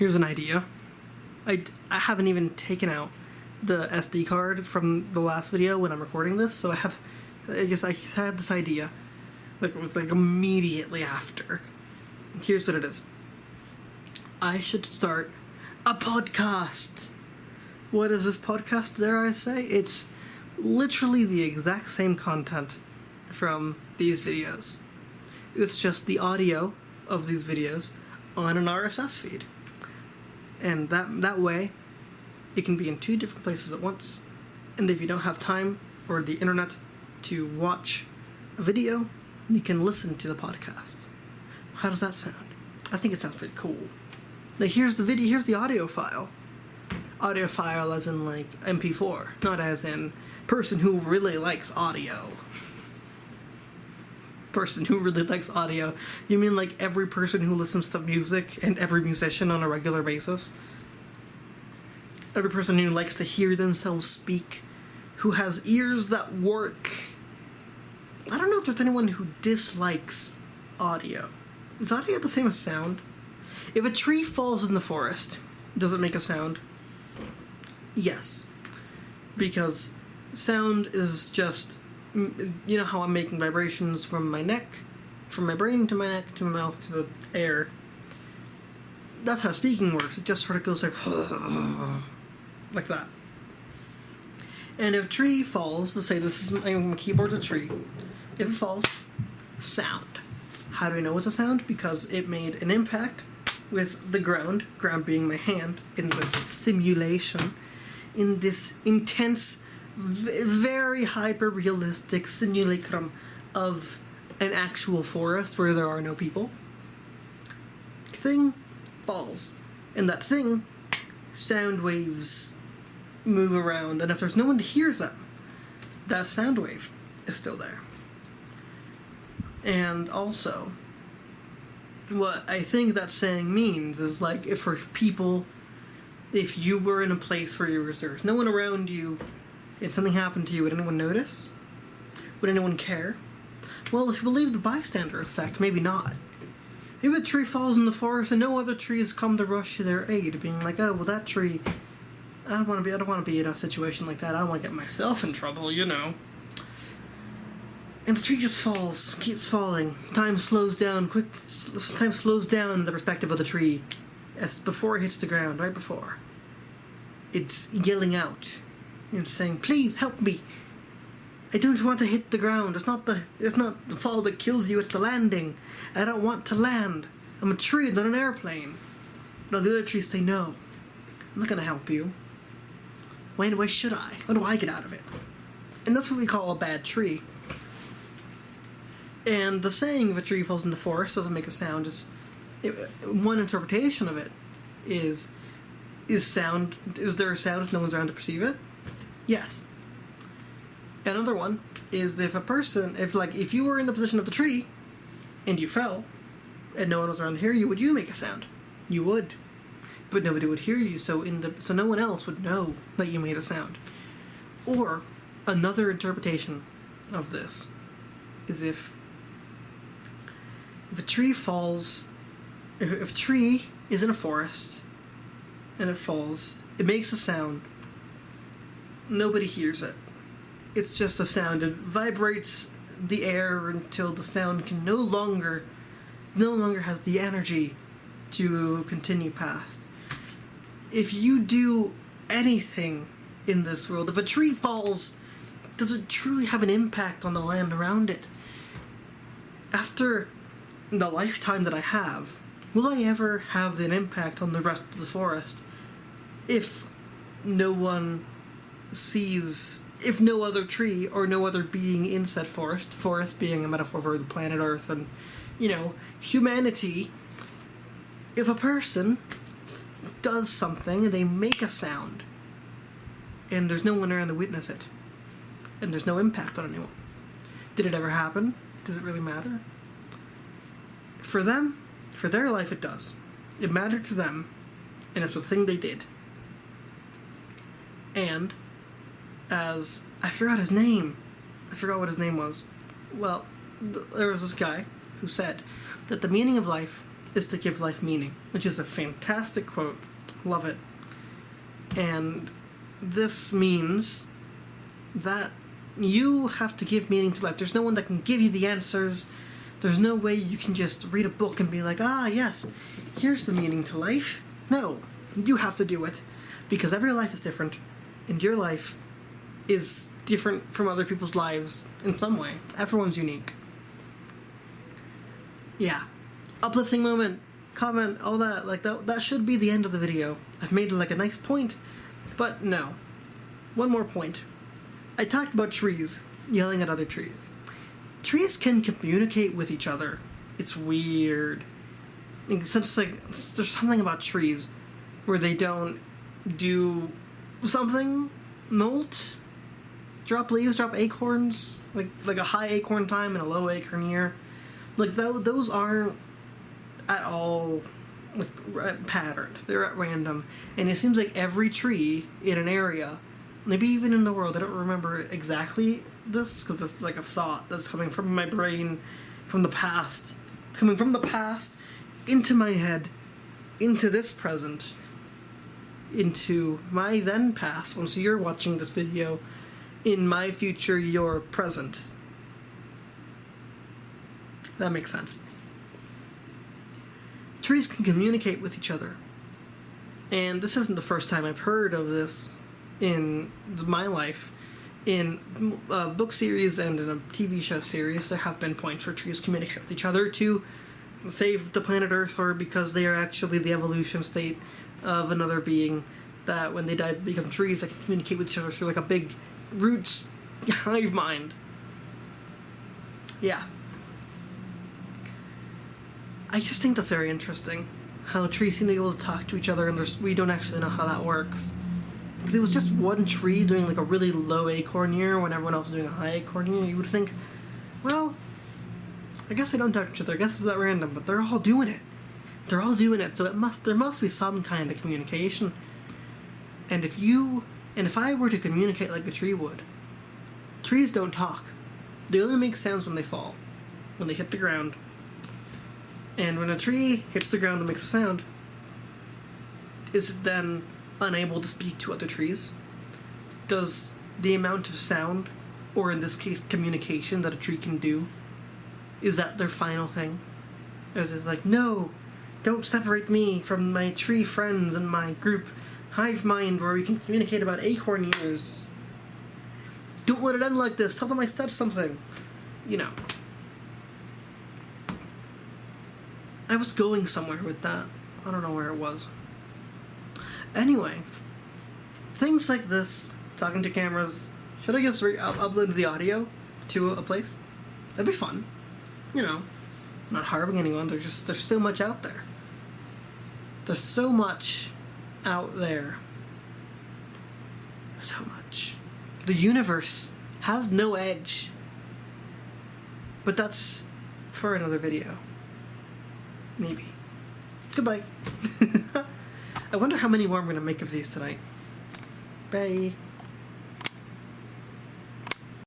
here's an idea. I haven't even taken out the SD card from the last video when I'm recording this, so I had this idea, like immediately after. Here's what it is. I should start a podcast. What is this podcast, dare I say? It's literally the exact same content from these videos. It's just the audio of these videos on an RSS feed. And that way, it can be in 2 different places at once. And if you don't have time or the internet to watch a video, you can listen to the podcast. How does that sound? I think it sounds pretty cool. Now here's the video, here's the audio file. Audio file as in like MP4, not as in person who really likes audio. Person who really likes audio. You mean like every person who listens to music and every musician on a regular basis? Every person who likes to hear themselves speak, who has ears that work. I don't know if there's anyone who dislikes audio. Is audio the same as sound? If a tree falls in the forest, does it make a sound? Yes. Because sound is just, you know how I'm making vibrations from my neck, from my brain to my neck, to my mouth, to the air. That's how speaking works. It just sort of goes like that. And if a tree falls, let's say this is my keyboard's a tree. If it falls, sound. How do I know it's a sound? Because it made an impact with the ground being my hand, in this simulation, in this intense, very hyper-realistic simulacrum of an actual forest where there are no people. Thing falls. And that thing, sound waves move around, and if there's no one to hear them, that sound wave is still there. And also, what I think that saying means is like, if you were in a place where there's no one around you and something happened to you, would anyone notice? Would anyone care? Well, if you believe the bystander effect, maybe not. Maybe a tree falls in the forest and no other trees come to rush to their aid, being like, oh, well, that tree, I don't want to be in a situation like that. I don't want to get myself in trouble, you know. And the tree just falls, keeps falling. Time slows down in the perspective of the tree. As before it hits the ground, right before. It's yelling out. It's saying, please help me. I don't want to hit the ground. It's not the fall that kills you, it's the landing. I don't want to land. I'm a tree, not an airplane. No, the other trees say, no. I'm not going to help you. Why should I? What do I get out of it? And that's what we call a bad tree. And the saying, if a tree falls in the forest, doesn't make a sound, one interpretation of it is there a sound if no one's around to perceive it? Yes. Another one is if you were in the position of the tree, and you fell, and no one was around to hear you, would you make a sound? You would. But nobody would hear you, so no one else would know that you made a sound. Or, another interpretation of this is if a tree falls, if a tree is in a forest and it falls, it makes a sound. Nobody hears it. It's just a sound. It vibrates the air until the sound can no longer has the energy to continue past. If you do anything in this world, if a tree falls, does it truly have an impact on the land around it? After the lifetime that I have, will I ever have an impact on the rest of the forest if no one sees, if no other tree or no other being in said forest being a metaphor for the planet Earth and, humanity, if a person does something and they make a sound and there's no one around to witness it and there's no impact on anyone, did it ever happen? Does it really matter? For them, for their life, it does. It mattered to them, and it's the thing they did. And, I forgot his name. I forgot what his name was. Well, there was this guy who said that the meaning of life is to give life meaning, which is a fantastic quote. Love it. And this means that you have to give meaning to life. There's no one that can give you the answers. There's no way you can just read a book and be like, ah, yes, here's the meaning to life. No, you have to do it. Because every life is different, and your life is different from other people's lives in some way. Everyone's unique. Yeah. Uplifting moment, comment, all that. Like, that should be the end of the video. I've made, like, a nice point, but no. One more point. I talked about trees yelling at other trees. Trees can communicate with each other. It's weird. Since, like, there's something about trees where they don't do something, molt, drop leaves, drop acorns, like a high acorn time and a low acorn year. Like, those aren't at all, like, patterned. They're at random. And it seems like every tree in an area, maybe even in the world, I don't remember exactly this, because it's like a thought that's coming from my brain, from the past. It's coming from the past, into my head, into this present, into my then past. Once you're watching this video, in my future, your present. That makes sense. Trees can communicate with each other. And this isn't the first time I've heard of this in my life. In a book series and in a TV show series, there have been points where trees communicate with each other to save the planet Earth, or because they are actually the evolution state of another being, that when they die, they become trees that can communicate with each other through like a big roots hive mind. Yeah. I just think that's very interesting, how trees seem to be able to talk to each other, and we don't actually know how that works. If it was just one tree doing like a really low acorn year when everyone else is doing a high acorn year, you would think, well, I guess they don't talk to each other, I guess it's that random, but they're all doing it. They're all doing it, so there must be some kind of communication. And if I were to communicate like a tree would, trees don't talk. They only make sounds when they fall, when they hit the ground. And when a tree hits the ground and makes a sound, is it then unable to speak to other trees? Does the amount of sound, or in this case communication, that a tree can do, is that their final thing? Or they're like, no, don't separate me from my tree friends and my group hive mind where we can communicate about acorn years. Don't let it end like this. Tell them I said something. You know. I was going somewhere with that. I don't know where it was. Anyway, things like this, talking to cameras. Should I just upload the audio to a place? That'd be fun. You know, not harming anyone. There's so much out there. There's so much out there. So much. The universe has no edge. But that's for another video. Maybe. Goodbye. I wonder how many more I'm going to make of these tonight. Bye.